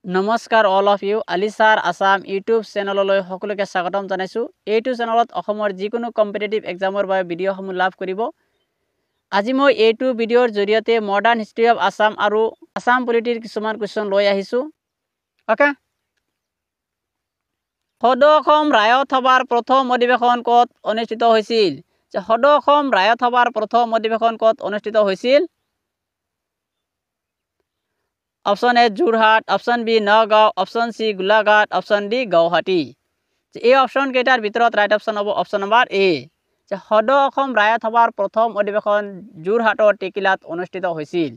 নমস্কাৰ all of you আলিছাৰ Assam YouTube চেনেললৈ সকলোকে স্বাগতম জনাইছো। এইটো চেনেলত অসমৰ যিকোনো কম্পিটিটিভ এক্সামৰ বাবে ভিডিঅ'সমূহ লাভ কৰিব। আজি মই এইটো ভিডিঅ'ৰ জৰিয়তে মডাৰ্ণ হিষ্ট্ৰী অফ আসাম আৰু আসাম পলিটিৰ কিছুমান কুৱেশ্যন লৈ আহিছো। ওকে, সদৌ অসম ৰায়ত সভাৰ প্ৰথম অধিৱেশন ক'ত অনুষ্ঠিত হৈছিল? সদৌ অসম ৰায়ত সভাৰ প্ৰথম অধিৱেশন ক'ত অনুষ্ঠিত হৈছিল? Option A Jorhat, option B Nagaon, option C Golaghat, option D Guwahati. এই অপশন কেইটাৰ ভিতৰত ৰাইট অপশন হ'ব অপশন নম্বৰ এ। সদৌ অসম ৰায়ত সভাৰ প্ৰথম অধিৱেশন যোৰহাটৰ টেকিলাত অনুষ্ঠিত হৈছিল।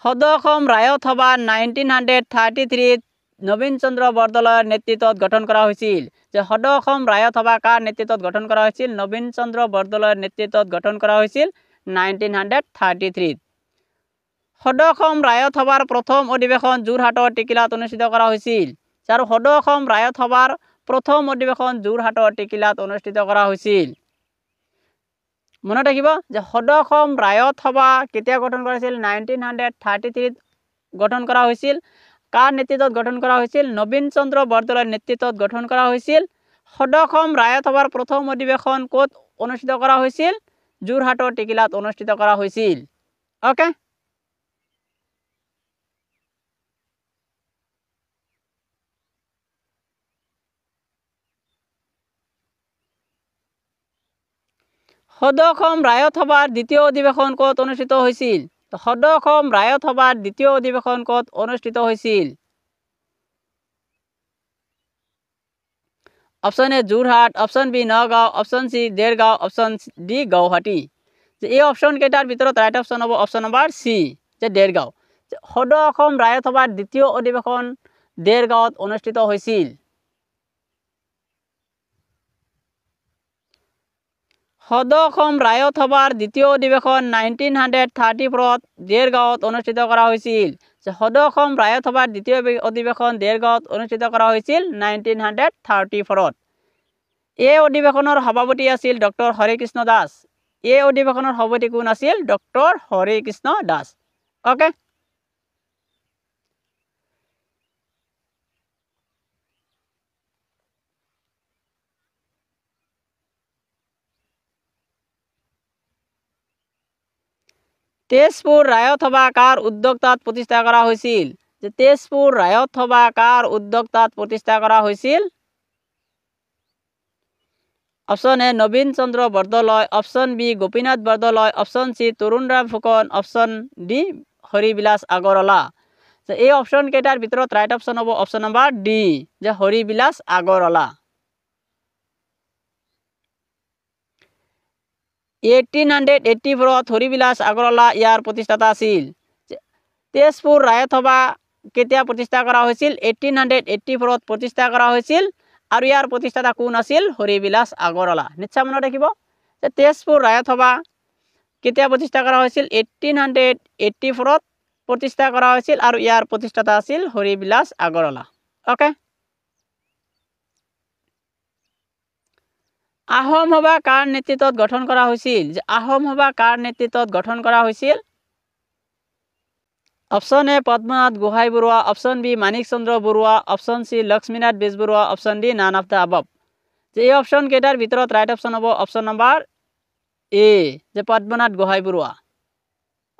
সদৌ অসম ৰায়ত সভা 1933 নবীন চন্দ্ৰ বৰদলৈৰ নেতৃত্বত গঠন কৰা হৈছিল। সদৌ অসম ৰায়ত সভা কাৰ নেতৃত্বত গঠন কৰা হৈছিল? নবীন চন্দ্ৰ বৰদলৈৰ নেতৃত্বত গঠন কৰা হৈছিল 1933। সদৌ অসম ৰায়ত সভাৰ প্ৰথম অধিৱেশন যোৰহাটৰ টেকিলাত অনুষ্ঠিত কৰা হৈছিল। আৰু সদৌ অসম ৰায়ত সভাৰ প্ৰথম অধিৱেশন যোৰহাটৰ টেকিলাত অনুষ্ঠিত কৰা হৈছিল। মনত ৰাখিব যে সদৌ অসম ৰায়ত সভা কেতিয়া গঠন কৰা হৈছিল? 1933 গঠন কৰা হৈছিল। কাৰ নেতৃত্বত গঠন কৰা হৈছিল? নবীন চন্দ্ৰ বৰদলৈৰ নেতৃত্বত গঠন কৰা হৈছিল। সদৌ অসম ৰায়ত সভাৰ প্ৰথম অধিৱেশন ক'ত অনুষ্ঠিত কৰা হৈছিল? যোৰহাটৰ টেকিলাত অনুষ্ঠিত কৰা হৈছিল। ওকে, সদৌ অসম ৰায়ত সভাৰ দ্বিতীয় অধিৱেশন ক'ত অনুষ্ঠিত হৈছিল? সদৌ অসম ৰায়ত সভাৰ দ্বিতীয় অধিৱেশন ক'ত অনুষ্ঠিত হৈছিল? Option A Jorhat, option B Nagaon, option C Dergaon, option D Guwahati. এই অপশন কেইটাৰ ভিতৰত ৰাইট অপশন হ'ব অপশন নম্বৰ সি, যে দেৰগাঁও। সদৌ অসম ৰায়ত সভাৰ দ্বিতীয় অধিৱেশন দেৰগাঁৱত অনুষ্ঠিত হৈছিল। সদৌ অসম ৰায়ত সভাৰ দ্বিতীয় অধিৱেশন 1934 দেৰগাঁৱত অনুষ্ঠিত কৰা হৈছিল। সদৌ অসম ৰায়ত সভাৰ দ্বিতীয় অধিৱেশন দেৰগাঁৱত অনুষ্ঠিত কৰা হৈছিল 1934। এই অধিৱেশনৰ সভাপতি আছিল ডক্টৰ হৰেকৃষ্ণ দাস। এই অধিৱেশনৰ সভাপতি কোন আছিল? ডক্টৰ হৰেকৃষ্ণ দাস। ওকে, তেজপুৰ ৰায়ত সভা কাৰ উদ্যোক্তাত প্ৰতিষ্ঠা কৰা হৈছিল? তেজপুৰ ৰায়ত সভা কাৰ উদ্যোক্তাত প্ৰতিষ্ঠা কৰা হৈছিল? Option A Nabin Chandra Bordoloi, option B Gopinath Bordoloi, option C Tarunram Phukan, option D Haribilas Agarwala. এই অপশন কেইটাৰ ভিতৰত ৰাইট অপশন হ'ব অপশন নম্বৰ ডি, যে হৰিবিলাস আগৰৱালা। 1884 হৰিবিলাস আগৰৱালা ইয়াৰ প্ৰতিষ্ঠাতা আছিল। তেজপুৰ ৰায়ত সভা কেতিয়া প্ৰতিষ্ঠা কৰা হৈছিল? 1884 প্ৰতিষ্ঠা কৰা হৈছিল। আৰু ইয়াৰ প্ৰতিষ্ঠাতা কোন আছিল? হৰিবিলাস আগৰৱালা। নিশ্চয় মনত ৰাখিব যে তেজপুৰ ৰায়ত সভা কেতিয়া প্ৰতিষ্ঠা কৰা হৈছিল? 1884 প্ৰতিষ্ঠা কৰা হৈছিল আৰু ইয়াৰ প্ৰতিষ্ঠাতা আছিল হৰিবিলাস আগৰৱালা। ওকে, আহোম সভা কাৰ নেতৃত্বত গঠন কৰা হৈছিল? আহোম সভা কাৰ নেতৃত্বত গঠন কৰা হৈছিল? Option A Padmanath Gohain Barua, option B Manik Chandra Barua, option C Lakshminath Bezbaroa, option D none of the above. এই অপশন কেইটাৰ ভিতৰত ৰাইট অপশন হ'ব অপশন নম্বৰ এ, যে পদ্মনাথ গোহাঁই বৰুৱা।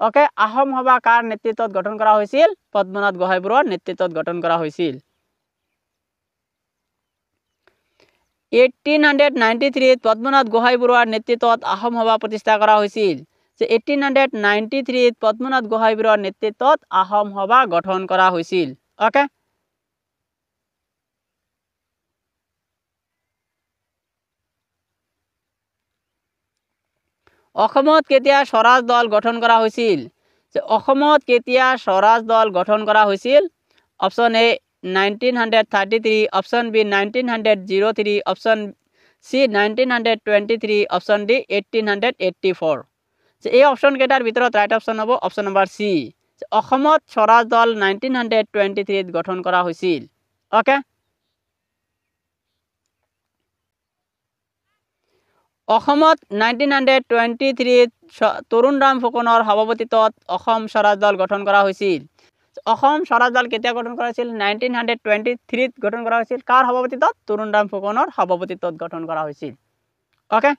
ওকে, আহোম সভা কাৰ নেতৃত্বত গঠন কৰা হৈছিল? পদ্মনাথ গোহাঁই বৰুৱাৰ নেতৃত্বত গঠন কৰা হৈছিল। 1893 পদ্মনাথ গোহাঁই বৰুৱাৰ নেতৃত্বত আহোম সভা প্ৰতিষ্ঠা কৰা হৈছিল। 1893 পদ্মনাথ গোহাঁই বৰুৱাৰ নেতৃত্বত আহোম সভা গঠন কৰা হৈছিল। ওকে, অসমত কেতিয়া স্বৰাজ দল গঠন কৰা হৈছিল? অসমত কেতিয়া স্বৰাজ দল গঠন কৰা হৈছিল? Option A 1933, option B 1903, option C 1923, option D 1884। এই অপশন কেইটাৰ ভিতৰত ৰাইট অপশন হ'ব অপশন নম্বৰ সি, অসমত স্বৰাজ দল 1923 গঠন কৰা হৈছিল। ওকে, অসমত 1923 তৰুণৰাম ফুকনৰ সভাপতিত্বত অসম স্বৰাজ দল গঠন কৰা হৈছিল। অসম স্বৰাজ দল কেতিয়া গঠন কৰা হৈছিল? 1923 গঠন কৰা হৈছিল। কাৰ সভাপতিত্বত? তৰুণৰাম ফুকনৰ সভাপতিত্বত গঠন কৰা হৈছিল। ওকে,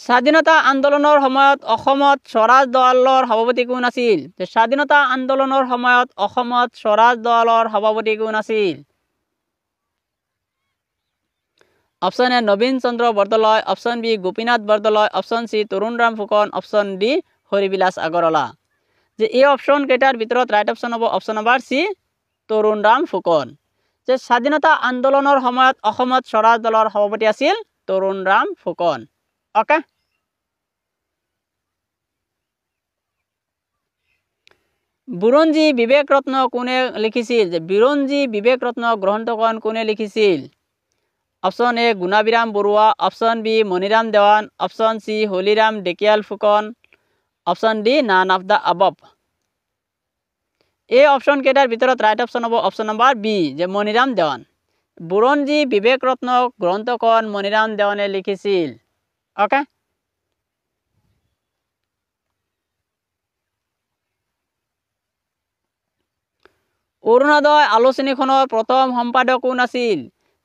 স্বাধীনতা আন্দোলনৰ সময়ত অসমত স্বৰাজ দলৰ সভাপতি কোন আছিল? স্বাধীনতা আন্দোলনৰ সময়ত অসমত স্বৰাজ দলৰ সভাপতি কোন আছিল? Option A Nabin Chandra Bordoloi, option B Gopinath Bordoloi, option C Tarunram Phukan, option D Haribilas Agarwala. যে এই অপশন কেইটাৰ ভিতৰত ৰাইট অপশন হ'ব option number C Tarunram Phukan. যে স্বাধীনতা আন্দোলনৰ সময়ত অসমত স্বৰাজ দলৰ সভাপতি আছিল তৰুণৰাম ফুকন। ওকে, বুৰঞ্জী বিবেক ৰত্ন কোনে লিখিছিল? যে বুৰঞ্জী বিবেক ৰত্ন গ্ৰন্থখন কোনে লিখিছিল? Option A Gunabhiram Barua, option B Maniram Dewan, option C Haliram Dhekial Phukan, option D none of the above. এই অপশন কেইটাৰ ভিতৰত ৰাইট অপশন হ'ব অপশন নম্বৰ বি, যে মণিৰাম দেৱান। বুৰঞ্জী বিবেক ৰত্ন গ্ৰন্থখন মণিৰাম দেৱানে লিখিছিল। ওকে, অৰুণোদয় আলোচনীখনৰ প্ৰথম সম্পাদক কোন আছিল?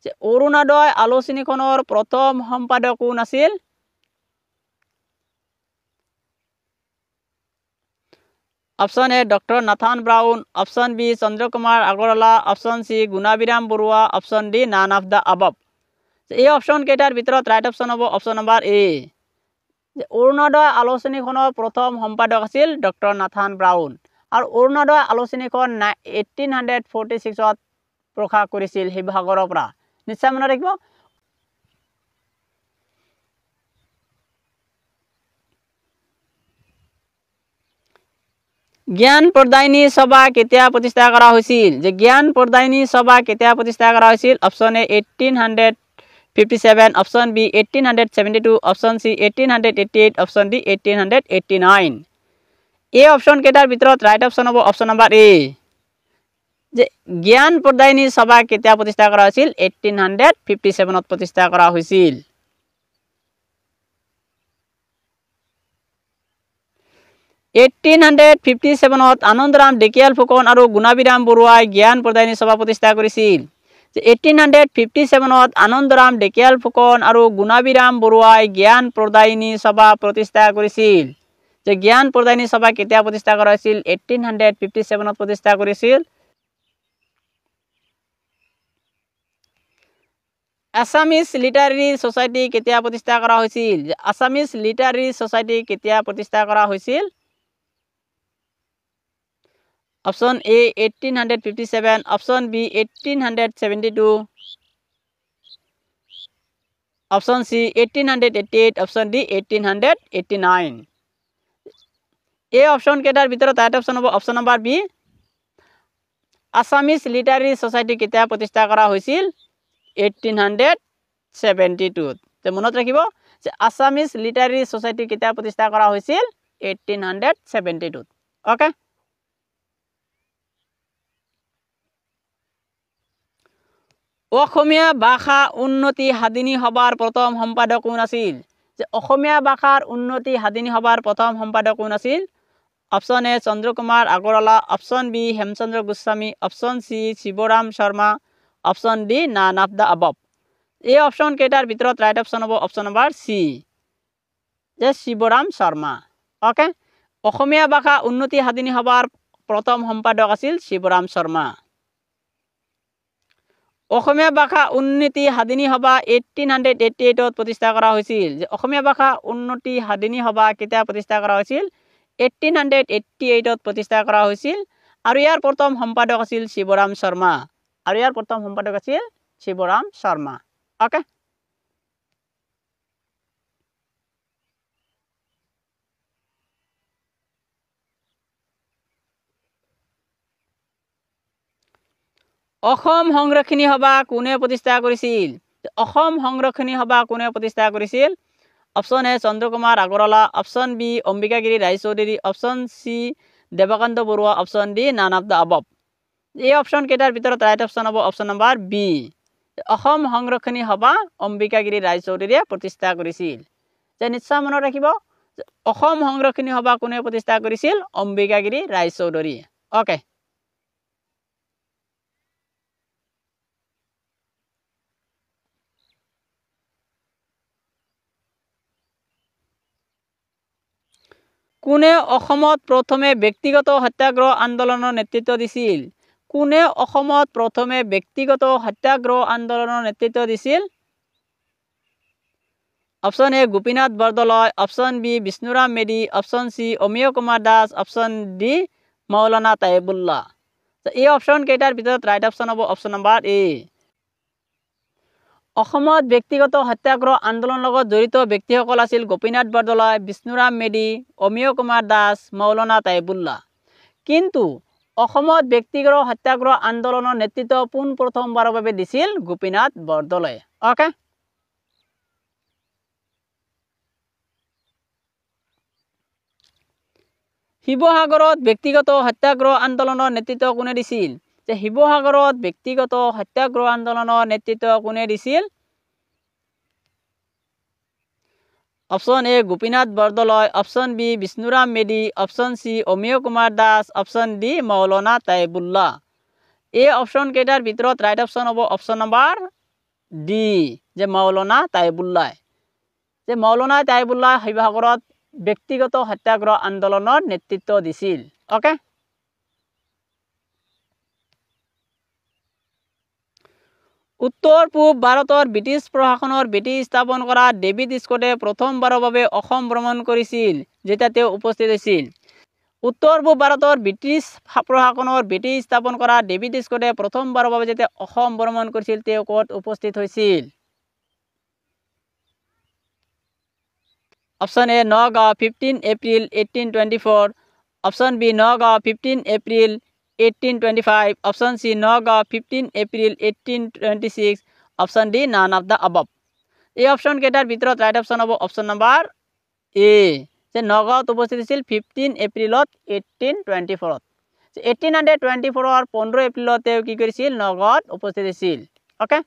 যে অৰুণোদয় আলোচনীখনৰ প্ৰথম সম্পাদক কোন আছিল? Option A doctor Nathan Brown, option B Chandrakumar Agarwala, option C Gunabhiram Barua, option D none of the above. এই অপশন কেইটাৰ ভিতৰত ৰাইট অপশন হ'ব অপশন নম্বৰ এ, যে অৰুণোদয় আলোচনীখনৰ প্ৰথম সম্পাদক আছিল ডক্টৰ নাথান ব্ৰাউন। আৰু অৰুণোদয় আলোচনীখন 1846 প্ৰকাশ কৰিছিল শিৱসাগৰৰ পৰা। নিশ্চয় মনত ৰাখিব। জ্ঞান প্ৰদায়িনী সভা কেতিয়া প্ৰতিষ্ঠা কৰা হৈছিল? যে জ্ঞান প্ৰদায়িনী সভা কেতিয়া প্ৰতিষ্ঠা কৰা হৈছিল? Option A 1857, option B 1872, option C 1888, option D 1889। এই অপশন কেইটাৰ ভিতৰত ৰাইট অপশন হ'ব অপশন নম্বৰ এ, যে জ্ঞান প্ৰদায়িনী সভা কেতিয়া প্ৰতিষ্ঠা কৰা হৈছিল? 1857 প্ৰতিষ্ঠা কৰা হৈছিল। আনন্দৰাম ঢেকিয়াল ফুকন আৰু গুণাবিৰাম বৰুৱাই জ্ঞান প্ৰদায়িনী সভা প্ৰতিষ্ঠা কৰিছিল। 1857 আনন্দৰাম ঢেকিয়াল ফুকন আৰু গুণাবিৰাম বৰুৱাই জ্ঞান প্ৰদায়িনী সভা প্ৰতিষ্ঠা কৰিছিল। যে জ্ঞান প্ৰদায়িনী সভা কেতিয়া প্ৰতিষ্ঠা কৰা হৈছিল? 1857 প্ৰতিষ্ঠা কৰিছিল। আছামিজ লিটাৰেৰী ছ'চাইটি কেতিয়া প্ৰতিষ্ঠা কৰা হৈছিল? আছামিজ লিটাৰেৰী ছ'চাইটি কেতিয়া প্ৰতিষ্ঠা কৰা হৈছিল? Option A 1857, option B 1872, option C 1888, option D 1889। এই অপশন কেইটাৰ ভিতৰত ৰাইট অপশন হ'ব option number B, Assamese literary society কেতিয়া প্ৰতিষ্ঠা কৰা হৈছিল? 1872। মনত ৰাখিব যে আছামিজ লিটাৰেৰী ছ'চাইটি কেতিয়া প্ৰতিষ্ঠা কৰা হৈছিল? 1872। ওকে, অসমীয়া ভাষা উন্নতি সাধিনী সভাৰ প্ৰথম সম্পাদক কোন আছিল? যে অসমীয়া ভাষাৰ উন্নতি সাধিনী সভাৰ প্ৰথম সম্পাদক কোন আছিল? Option A Chandrakumar Agarwala, option B Hemchandra Goswami, option C Sivaram Sarma, option D none of the above. এই অপশন কেইটাৰ ভিতৰত ৰাইট অপশন হ'ব অপশন নম্বৰ সি, যে শিৱৰাম শৰ্মা। ওকে, অসমীয়া ভাষা উন্নতি সাধিনী সভাৰ প্ৰথম সম্পাদক আছিল শিৱৰাম শৰ্মা। অসমীয়া ভাষা উন্নতি সাধিনী সভা 1888 প্ৰতিষ্ঠা কৰা হৈছিল। যে অসমীয়া ভাষা উন্নতি সাধিনী সভা কেতিয়া প্ৰতিষ্ঠা কৰা হৈছিল? 1888 প্ৰতিষ্ঠা কৰা হৈছিল। আৰু ইয়াৰ প্ৰথম সম্পাদক আছিল শিৱৰাম শৰ্মা। ওকে, অসম সংৰক্ষণী সভা কোনে প্ৰতিষ্ঠা কৰিছিল? অসম সংৰক্ষণী সভা কোনে প্ৰতিষ্ঠা কৰিছিল? Option A Chandrakumar Agarwala, option B Ambikagiri Raichoudhury, option C Debakanta Barua option D none of the above এই অপশ্যন কেইটাৰ ভিতৰত ৰাইট অপশ্যন হ'ব option number B Assam Sangrakshini Sabha Ambikagiri ৰায়চৌধুৰীয়ে প্ৰতিষ্ঠা কৰিছিল যে নিশ্চয় মনত ৰাখিব অসম সংৰক্ষণী সভা কোনে প্ৰতিষ্ঠা কৰিছিল অম্বিকাগিৰি ৰায়চৌধুৰী ওকে কোনে অসমত প্ৰথমে ব্যক্তিগত সত্যাগ্ৰহ আন্দোলনৰ নেতৃত্ব দিছিল কোনে অসমত প্ৰথমে ব্যক্তিগত সত্যাগ্ৰহ আন্দোলনৰ নেতৃত্ব দিছিল option A Gopinath Bordoloi option B Bishnuram Medhi option C Amiya Kumar Das option D Maulana Taibullah এই অপশ্যন কেইটাৰ ভিতৰত ৰাইট অপশ্যন হ'ব অপশ্যন নম্বৰ এ অসমত ব্যক্তিগত সত্যাগ্ৰহ আন্দোলনৰ লগত জড়িত ব্যক্তিসকল আছিল গোপীনাথ বৰদলৈ বিষ্ণুৰাম মেধি অমিয় কুমাৰ দাস মৌলানা তাইবুল্লাহ কিন্তু অসমত ব্যক্তিগত সত্যাগ্ৰহ আন্দোলনৰ নেতৃত্ব পোনপ্ৰথমবাৰৰ বাবে দিছিল গোপীনাথ বৰদলৈ ওকে শিৱসাগৰত ব্যক্তিগত সত্যাগ্ৰহ আন্দোলনৰ নেতৃত্ব কোনে দিছিল যে শিৱসাগৰত ব্যক্তিগত সত্যাগ্ৰহ আন্দোলনৰ নেতৃত্ব কোনে দিছিল option A Gopinath Bordoloi option B Bishnuram Medhi option C Amiya Kumar Das option D Maulana Taibullah এই অপশ্যন কেইটাৰ ভিতৰত ৰাইট অপশ্যন হ'ব অপশ্যন নম্বৰ ডি যে মৌলানা তাইবুল্লাহ যে মৌলানা তাইবুল্লাহ শিৱসাগৰত ব্যক্তিগত সত্যাগ্ৰহ আন্দোলনৰ নেতৃত্ব দিছিল ওকে উত্তৰ পূব ভাৰতৰ ব্ৰিটিছ প্ৰশাসনৰ ভেটি স্থাপন কৰা ডেভিড স্কটে প্ৰথমবাৰৰ বাবে অসম ভ্ৰমণ কৰিছিল যেতিয়া তেওঁ উপস্থিত হৈছিল উত্তৰ পূব ভাৰতৰ ব্ৰিটিছ প্ৰশাসনৰ ভেটি স্থাপন কৰা ডেভিড স্কটে প্ৰথমবাৰৰ বাবে যেতিয়া অসম ভ্ৰমণ কৰিছিল তেওঁ ক'ত উপস্থিত হৈছিল option A Nagaon 15 April 1824 option B Nagaon 15 April 1825 option C Nagaon 15 April 1826 option D none of the above এই অপশ্যন কেইটাৰ ভিতৰত ৰাইট অপশ্যন হ'ব অপশ্যন নম্বৰ এ যে নগাঁৱত উপস্থিত হৈছিল 15 এপ্ৰিলত 1824 1824 15 এপ্ৰিলত তেওঁ কি কৰিছিল নগাঁৱত উপস্থিত হৈছিল ওকে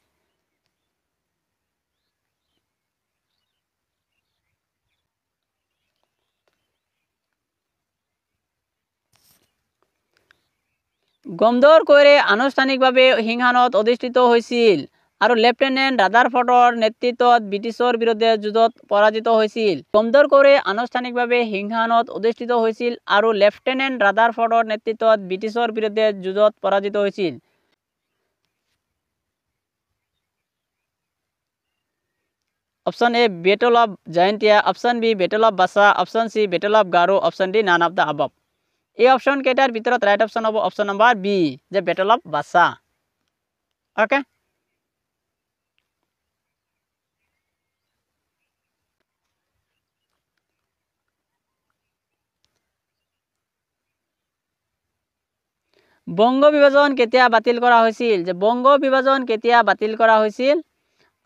গমদৰ কৈৰে আনুষ্ঠানিকভাৱে সিংহাসনত অধিষ্ঠিত হৈছিল আৰু লেফটেনেণ্ট ৰাদাৰফৰ্ডৰ নেতৃত্বত ব্ৰিটিছৰ বিৰুদ্ধে যুদ্ধত পৰাজিত হৈছিল গমদৰ কৈৰে আনুষ্ঠানিকভাৱে সিংহাসনত অধিষ্ঠিত হৈছিল আৰু লেফটেনেণ্ট ৰাদাৰফৰ্ডৰ নেতৃত্বত ব্ৰিটিছৰ বিৰুদ্ধে যুদ্ধত পৰাজিত হৈছিল option A battle of Jaintia option B battle of Bacha option C battle of Garo option D none of the above এই অপশ্যন কেইটাৰ ভিতৰত ৰাইট অপশ্যন হ'ব অপশ্যন নম্বৰ বি যে বেটল অফ বাছা ওকে বংগ বিভাজন কেতিয়া বাতিল কৰা হৈছিল যে বংগ বিভাজন কেতিয়া বাতিল কৰা হৈছিল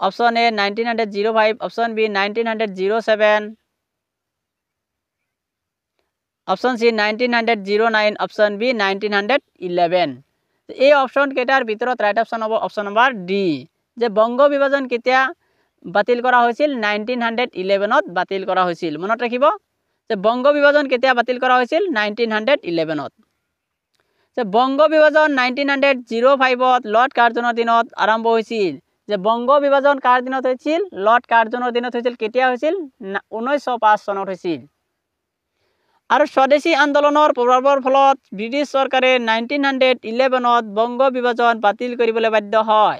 option A 1905 option B 1907 option C 1909 option B 1911 এই অপশ্যন কেইটাৰ ভিতৰত ৰাইট অপশ্যন হ'ব অপশ্যন নম্বৰ ডি যে বংগ বিভাজন কেতিয়া বাতিল কৰা হৈছিল 1911ত বাতিল কৰা হৈছিল মনত ৰাখিব যে বংগ বিভাজন কেতিয়া বাতিল কৰা হৈছিল 1911ত যে বংগ বিভাজন 1905ত লৰ্ড কাৰ্জনৰ দিনত আৰম্ভ হৈছিল যে বংগ বিভাজন কাৰ দিনত হৈছিল লৰ্ড কাৰ্জনৰ দিনত হৈছিল কেতিয়া হৈছিল 1905 চনত হৈছিল আৰু স্বদেশী আন্দোলনৰ প্ৰভাৱৰ ফলত ব্ৰিটিছ চৰকাৰে 1911ত বংগ বিভাজন বাতিল কৰিবলৈ বাধ্য হয়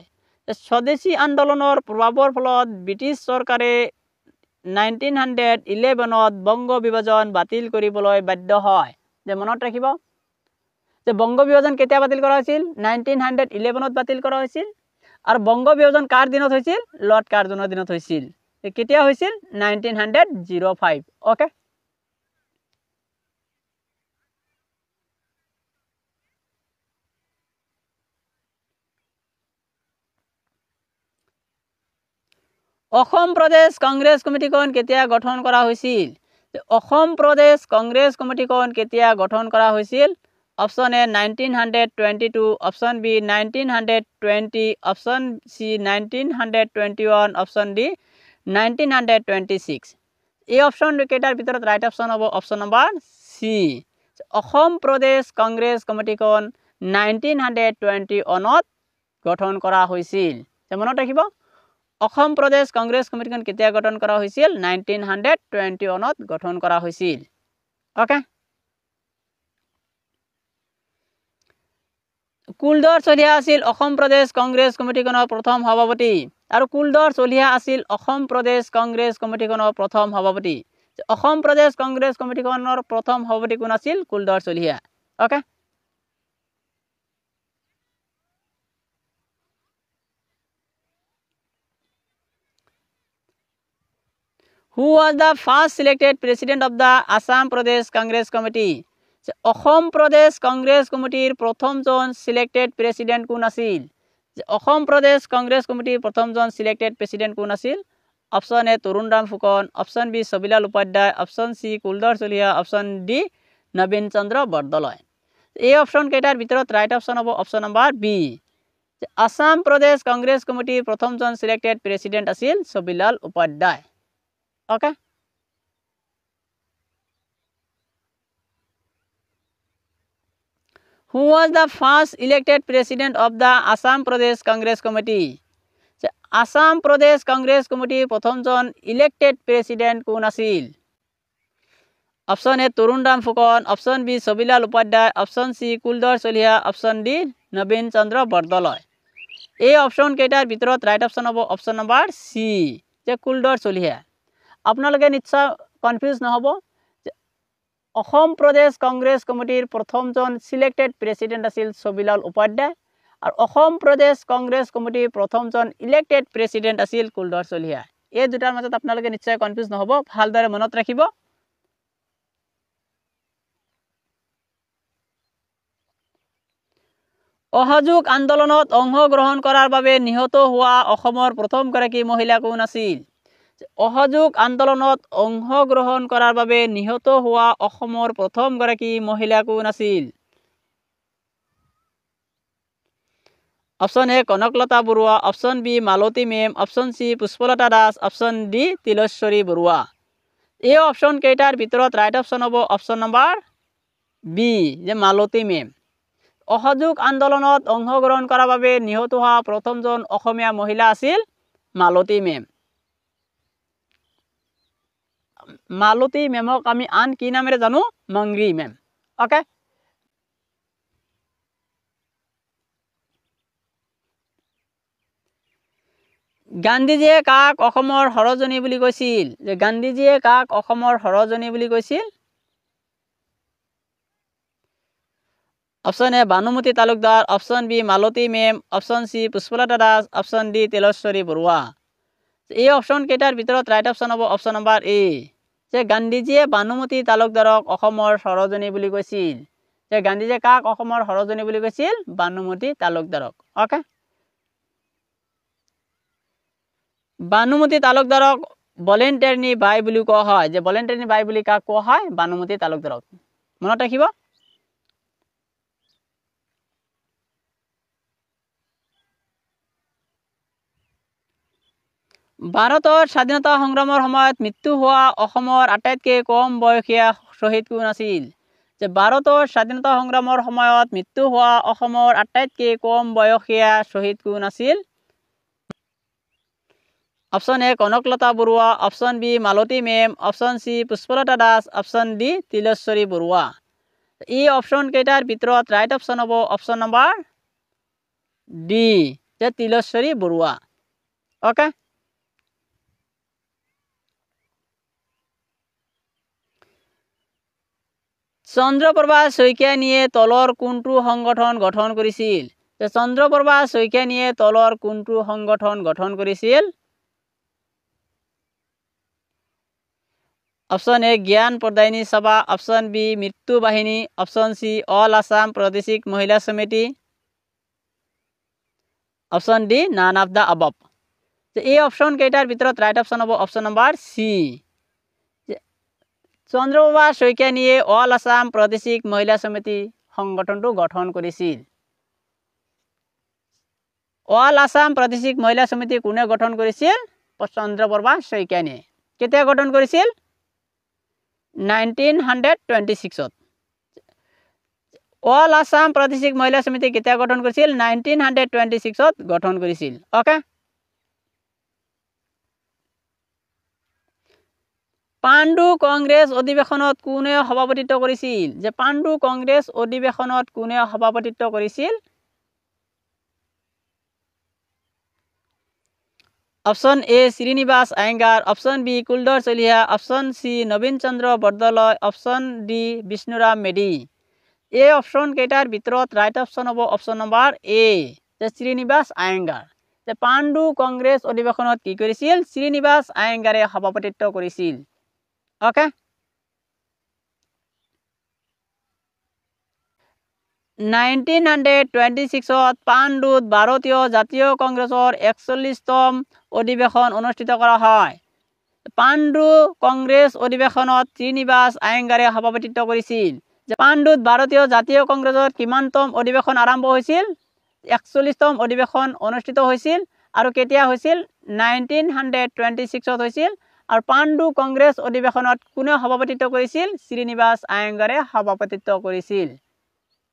স্বদেশী আন্দোলনৰ প্ৰভাৱৰ ফলত ব্ৰিটিছ চৰকাৰে 1911ত বংগ বিভাজন বাতিল কৰিবলৈ বাধ্য হয় যে মনত ৰাখিব যে বংগ বিভাজন কেতিয়া বাতিল কৰা হৈছিল 1911ত বাতিল কৰা হৈছিল আৰু বংগ বিভাজন কাৰ দিনত হৈছিল লৰ্ড কাৰ্জনৰ দিনত হৈছিল কেতিয়া হৈছিল 1905 ওকে অসম প্ৰদেশ কংগ্ৰেছ কমিটিখন কেতিয়া গঠন কৰা হৈছিল অসম প্ৰদেশ কংগ্ৰেছ কমিটিখন কেতিয়া গঠন কৰা হৈছিল option A 1922 option B 1920 option C 1921 option D 1926 এই অপশ্যন কেইটাৰ ভিতৰত ৰাইট অপশ্যন হ'ব অপশ্যন নম্বৰ চি অসম প্ৰদেশ কংগ্ৰেছ কমিটিখন 1921 গঠন কৰা হৈছিল মনত ৰাখিব অসম প্ৰদেশ কংগ্ৰেছ কমিটিখন কেতিয়া গঠন কৰা হৈছিল 1921 গঠন কৰা হৈছিল ওকে কুলধৰ চলিহা আছিল অসম প্ৰদেশ কংগ্ৰেছ কমিটিখনৰ প্ৰথম সভাপতি আৰু কুলধৰ চলিহা আছিল অসম প্ৰদেশ কংগ্ৰেছ কমিটিখনৰ প্ৰথম সভাপতি অসম প্ৰদেশ কংগ্ৰেছ কমিটিখনৰ প্ৰথম সভাপতি কোন আছিল Kuladhar Chaliha okay Who was the first selected president of the Assam Pradesh Congress Committee? Assam Pradesh Congress কমিটিৰ প্ৰথমজন সিলেক্টেড প্ৰেসিডেন্ট কোন আছিল অসম প্ৰদেশ কংগ্ৰেছ কমিটিৰ প্ৰথমজন সিলেক্টেড প্ৰেসিডেন্ট কোন আছিল option A Tarunram Phukan option B Chabilal Upadhyay option C Kuladhar Chaliha option D Nabin Chandra Bordoloi এই অপশ্যন কেইটাৰ ভিতৰত ৰাইট অপশ্যন হ'ব অপশ্যন নম্বৰ বি আসাম প্ৰদেশ কংগ্ৰেছ কমিটিৰ প্ৰথমজন সিলেক্টেড প্ৰেসিডেন্ট আছিল Chhabilal Upadhyay Okay. Who was the first elected president of the Assam Pradesh Congress Committee? Assam Pradesh Congress Committee প্ৰথমজন elected president কোন আছিল option A Tarunram Phukan option B Chabilal Upadhyay option C Kuladhar Chaliha option D Nabin Chandra Bordoloi এই option কেইটাৰ ভিতৰত right option হ'ব option number C যে কুলধৰ চলিহা আপোনালোকে নিশ্চয় কনফিউজ নহব অসম প্ৰদেশ কংগ্ৰেছ কমিটিৰ প্ৰথমজন সিলেক্টেড প্ৰেসিডেন্ট আছিল ছবিলাল উপাধ্যায় আৰু অসম প্ৰদেশ কংগ্ৰেছ কমিটিৰ প্ৰথমজন ইলেক্টেড প্ৰেসিডেন্ট আছিল কুলধৰ চলিহা এই দুটাৰ মাজত আপোনালোকে নিশ্চয় কনফিউজ নহব ভালদৰে মনত ৰাখিব অসহযোগ আন্দোলনত অংশগ্ৰহণ কৰাৰ বাবে নিহত হোৱা অসমৰ প্ৰথম গৰাকী মহিলা কোন আছিল অসহযোগ আন্দোলনত অংশগ্ৰহণ কৰাৰ বাবে নিহত হোৱা অসমৰ প্ৰথম গৰাকী মহিলা কোন আছিল option A Kanaklata Barua option B Malati Mem option C Pushpalata Das option D Tileswari Barua এই অপশ্যন কেইটাৰ ভিতৰত ৰাইট অপশ্যন হ'ব অপশ্যন নম্বৰ বি যে মালতী মেম অসহযোগ আন্দোলনত অংশগ্ৰহণ কৰাৰ বাবে নিহত হোৱা প্ৰথমজন অসমীয়া মহিলা আছিল মালতী মেম মালতী মেমক আমি আন কি নামেৰে জানো মংগী মেম ওকে গান্ধীজীয়ে কাক অসমৰ সৰজনী বুলি কৈছিল যে গান্ধীজীয়ে কাক অসমৰ সৰজনী বুলি কৈছিল option A Banumati Talukdar option B Malati Mem option C Pushpalata Das option D Tileswari Barua এই অপশ্যন কেইটাৰ ভিতৰত ৰাইট অপশ্যন হ'ব অপশ্যন নম্বৰ এ যে গান্ধীজীয়ে বানুমতী তালুকদাৰক অসমৰ সৰজনী বুলি কৈছিল যে গান্ধীজীয়ে কাক অসমৰ সৰজনী বুলি কৈছিল বানুমতী তালুকদাৰক ওকে বানুমতী তালুকদাৰক ভলেণ্টাৰী বাই বুলি কোৱা হয় যে ভলেণ্টাৰী বাই বুলি কাক কোৱা হয় বানুমতী তালুকদাৰক মনত ৰাখিব ভাৰতৰ স্বাধীনতা সংগ্ৰামৰ সময়ত মৃত্যু হোৱা অসমৰ আটাইতকৈ কম বয়সীয়া শ্বহীদ কোন আছিল যে ভাৰতৰ স্বাধীনতা সংগ্ৰামৰ সময়ত মৃত্যু হোৱা অসমৰ আটাইতকৈ কম বয়সীয়া শ্বহীদ কোন আছিল option A Kanaklata Barua option B Malati Mem option C Pushpalata Das option D Tileswari Barua এই অপশ্যন কেইটাৰ ভিতৰত ৰাইট অপশ্যন হ'ব অপশ্যন নম্বৰ ডি যে তিলেশ্বৰী বৰুৱা ওকে চন্দ্ৰপ্ৰভা শইকীয়ানীয়ে তলৰ কোনটো সংগঠন গঠন কৰিছিল চন্দ্ৰপ্ৰভা শইকীয়ানীয়ে তলৰ কোনটো সংগঠন গঠন কৰিছিল অপশ্যন এ জ্ঞান প্ৰদায়িনী সভা অপশ্যন বি মৃত্যু বাহিনী অপশ্যন সি অল আসাম প্ৰাদেশিক মহিলা সমিতি option D none of the above এই অপশ্যন কেইটাৰ ভিতৰত ৰাইট অপশ্যন হ'ব অপশ্যন নম্বৰ সি চন্দ্ৰপ্ৰভা শইকীয়ানীয়ে অল আসাম প্ৰাদেশিক মহিলা সমিতি সংগঠনটো গঠন কৰিছিল অল আসাম প্ৰাদেশিক মহিলা সমিতি কোনে গঠন কৰিছিল চন্দ্ৰপ্ৰভা শইকীয়ানীয়ে কেতিয়া গঠন কৰিছিল 1926 ত অল আসাম প্ৰাদেশিক মহিলা সমিতি কেতিয়া গঠন কৰিছিল 1926 ত গঠন কৰিছিল ওকে পাণ্ডু কংগ্ৰেছ অধিৱেশনত কোনে সভাপতিত্ব কৰিছিল যে পাণ্ডু কংগ্ৰেছ অধিৱেশনত কোনে সভাপতিত্ব কৰিছিল option A Srinivas Iyengar option B Kuladhar Chaliha option C Nabin Chandra Bordoloi option D Bishnuram Medhi এই অপশন কেইটাৰ ভিতৰত ৰাইট অপশন হ'ব অপশন নম্বৰ এ যে শ্ৰীনিবাস আয়েঙ্গাৰ যে পাণ্ডু কংগ্ৰেছ অধিৱেশনত কি কৰিছিল শ্ৰীনিবাস আয়েঙ্গাৰে সভাপতিত্ব কৰিছিল ওকে 1926 পাণ্ডুত ভাৰতীয় জাতীয় কংগ্ৰেছৰ 41তম অধিৱেশন অনুষ্ঠিত কৰা হয় পাণ্ডু কংগ্ৰেছ অধিৱেশনত শ্ৰীনিবাস আয়েঙ্গাৰে সভাপতিত্ব কৰিছিল যে পাণ্ডুত ভাৰতীয় জাতীয় কংগ্ৰেছৰ কিমানতম অধিৱেশন আৰম্ভ হৈছিল 41তম অধিৱেশন অনুষ্ঠিত হৈছিল আৰু কেতিয়া হৈছিল 1926 ত হৈছিল আৰু পাণ্ডু কংগ্ৰেছ অধিৱেশনত কোনে সভাপতিত্ব কৰিছিল শ্ৰীনিবাস আয়েঙ্গাৰে সভাপতিত্ব কৰিছিল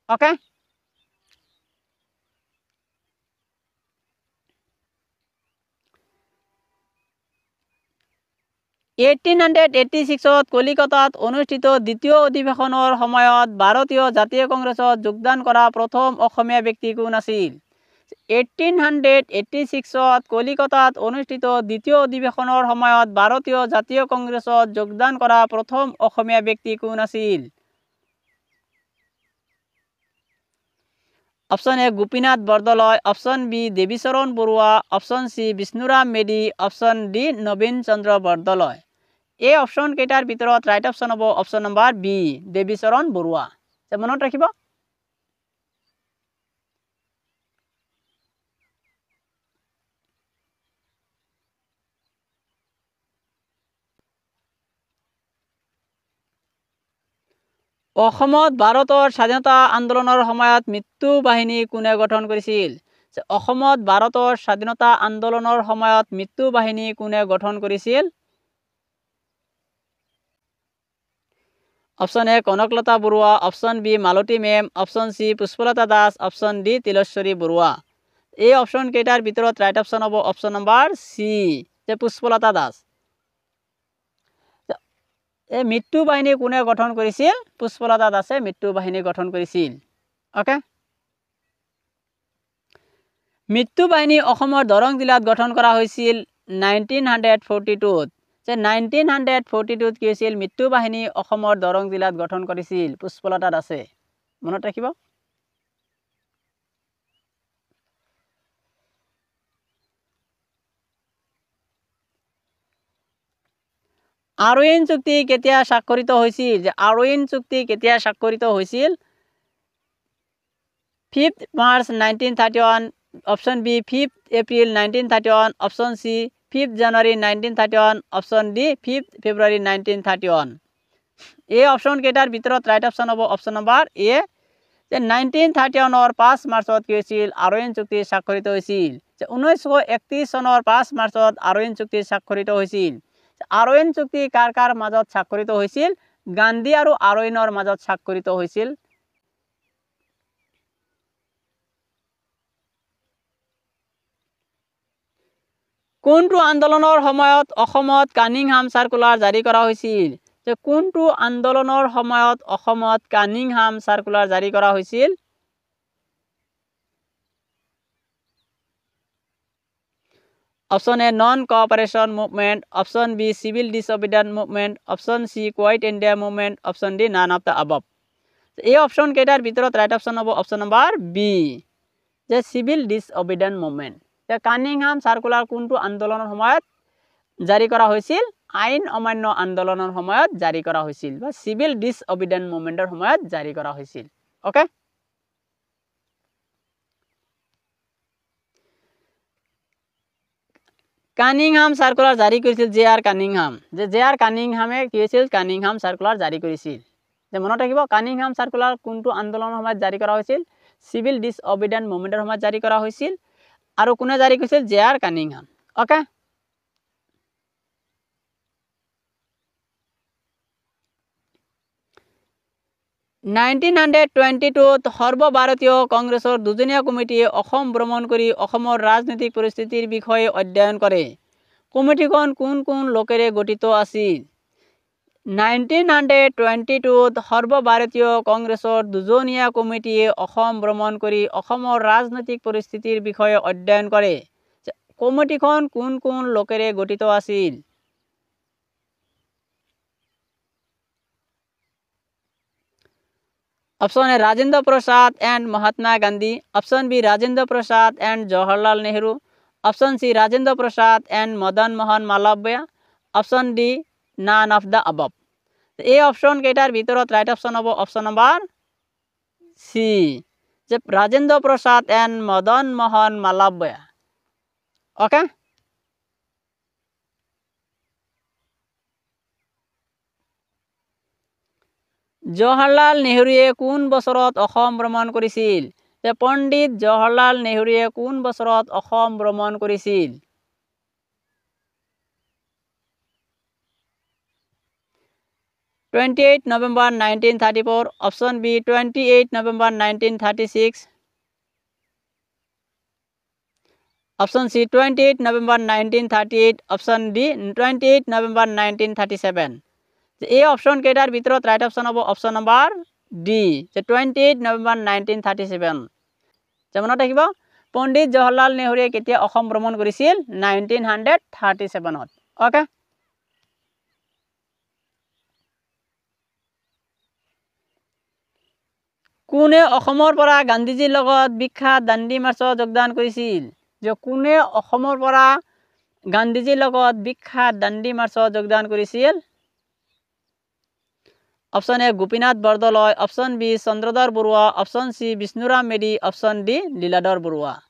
ওকে 1886 ত কলিকতাত অনুষ্ঠিত দ্বিতীয় অধিৱেশনৰ সময়ত ভাৰতীয় জাতীয় কংগ্ৰেছত যোগদান কৰা প্ৰথম অসমীয়া ব্যক্তি কোন আছিল 1886 ত কলিকতাত অনুষ্ঠিত দ্বিতীয় অধিৱেশনৰ সময়ত ভাৰতীয় জাতীয় কংগ্ৰেছত যোগদান কৰা প্ৰথম অসমীয়া ব্যক্তি কোন আছিল option A Gopinath Bordoloi option B Debicharan Barua option C Bishnuram Medhi option D Nabin Chandra Bordoloi এই অপশন কেইটাৰ ভিতৰত ৰাইট অপশন হ'ব option number B Debicharan Barua মনত ৰাখিব অসমত ভাৰতৰ স্বাধীনতা আন্দোলনৰ সময়ত মৃত্যু বাহিনী কোনে গঠন কৰিছিল অসমত ভাৰতৰ স্বাধীনতা আন্দোলনৰ সময়ত মৃত্যু বাহিনী কোনে গঠন কৰিছিল option A Kanaklata Barua option B Malati Mem option C Pushpalata Das option D Tileswari Barua এই অপশন কেইটাৰ ভিতৰত ৰাইট অপশন হ'ব অপশন নম্বৰ সি যে পুষ্পলতা দাস এই মৃত্যু বাহিনী কোনে গঠন কৰিছিল পুষ্পলতা দাসে মৃত্যু বাহিনী গঠন কৰিছিল ওকে মৃত্যু বাহিনী অসমৰ দৰং জিলাত গঠন কৰা হৈছিল 1942 ত যে 1942 ত কি হৈছিল মৃত্যু বাহিনী অসমৰ দৰং জিলাত গঠন কৰিছিল পুষ্পলতা দাসে মনত ৰাখিব আৰউইন চুক্তি কেতিয়া স্বাক্ষৰিত হৈছিল যে আৰউইন চুক্তি কেতিয়া স্বাক্ষৰিত হৈছিল 5th March 1931 option B 5th April 1931 option C 5th January 1931 option D 5th February 1931 এই অপশন কেইটাৰ ভিতৰত ৰাইট অপশন হ'ব অপশন নম্বৰ এ যে 1931 5 মাৰ্চত কি হৈছিল আৰউইন চুক্তি স্বাক্ষৰিত হৈছিল যে 1931 চনৰ 5 মাৰ্চত আৰউইন চুক্তি স্বাক্ষৰিত হৈছিল আৰউইন চুক্তি কাৰ কাৰ মাজত স্বাক্ষৰিত হৈছিল গান্ধী আৰু আৰউইনৰ মাজত স্বাক্ষৰিত হৈছিল কোনটো আন্দোলনৰ সময়ত অসমত কানিংহাম সাৰ্কুলাৰ জাৰি কৰা হৈছিল যে কোনটো আন্দোলনৰ সময়ত অসমত কানিংহাম সাৰ্কুলাৰ জাৰি কৰা হৈছিল option A non cooperation movement option B civil disobedience movement option C quit India movement option D none of the above এই অপশন কেইটাৰ ভিতৰত ৰাইট অপশন হ'ব অপশন নম্বৰ বি যে সিভিল ডিসঅবিডিয়েন্স মুভমেন্ট যে Cunningham circular কোনটো আন্দোলনৰ সময়ত জাৰি কৰা হৈছিল আইন অমান্য আন্দোলনৰ সময়ত জাৰি কৰা হৈছিল বা সিভিল ডিসঅবিডিয়েন্স মুভমেন্টৰ সময়ত জাৰি কৰা হৈছিল ওকে কানিংহাম সাৰ্কুলাৰ জাৰি কৰিছিল জে.আৰ. কানিংহাম যে জে.আৰ. কানিংহামে কি হৈছিল কানিংহাম সাৰ্কুলাৰ জাৰি কৰিছিল যে মনত ৰাখিব কানিংহাম সাৰ্কুলাৰ কোনটো আন্দোলনৰ সময়ত জাৰি কৰা হৈছিল সিভিল ডিসঅবিডিয়েন্ট মুভমেন্টৰ সময়ত জাৰি কৰা হৈছিল আৰু কোনে জাৰি কৰিছিল জে.আৰ. কানিংহাম ওকে 1922 সৰ্বভাৰতীয় কংগ্ৰেছৰ দুজনীয়া কমিটিয়ে অসম ভ্ৰমণ কৰি অসমৰ ৰাজনৈতিক পৰিস্থিতিৰ বিষয়ে অধ্যয়ন কৰে কমিটিখন কোন কোন লোকেৰে গঠিত আছিল 1922 সৰ্বভাৰতীয় কংগ্ৰেছৰ দুজনীয়া কমিটিয়ে অসম ভ্ৰমণ কৰি অসমৰ ৰাজনৈতিক পৰিস্থিতিৰ বিষয়ে অধ্যয়ন কৰে কমিটিখন কোন কোন লোকেৰে গঠিত আছিল Option A Rajendra Prasad and Mahatma Gandhi. Option B Rajendra Prasad and Jawaharlal Nehru. Option C Rajendra Prasad and Madan Mohan Malviya. Option D none of the above. A option কেইটাৰ ভিতৰত right option হ'ব option number C যে Rajendra Prasad and Madan Mohan Malviya. Okay? Jawaharlal নেহৰুৱে কোন বছৰত অসম ভ্ৰমণ কৰিছিল যে পণ্ডিত জৱাহৰলাল নেহৰুৱে কোন বছৰত অসম ভ্ৰমণ কৰিছিল 28 November 1934 option B 28 November 1936 option C 28 November 1938 option D 28 November 1937 এই অপশন কেইটাৰ ভিতৰত ৰাইট অপশন হ'ব অপশন নম্বৰ ডি যে 28 নৱেম্বৰ 1937 যেমনত ৰাখিব পণ্ডিত জৱাহৰলাল নেহৰুৱে কেতিয়া অসম ভ্ৰমণ কৰিছিল 1937ত ওকে কোনে অসমৰ পৰা গান্ধীজীৰ লগত বিখ্যাত দাণ্ডি মাৰ্চত যোগদান কৰিছিল যে কোনে অসমৰ পৰা গান্ধীজীৰ লগত বিখ্যাত দাণ্ডি মাৰ্চত যোগদান কৰিছিল Option A Gopinath Bardoloi, Option B Chandradhar Barua, Option C Vishnuram Medi, Option D Liladhar Barua.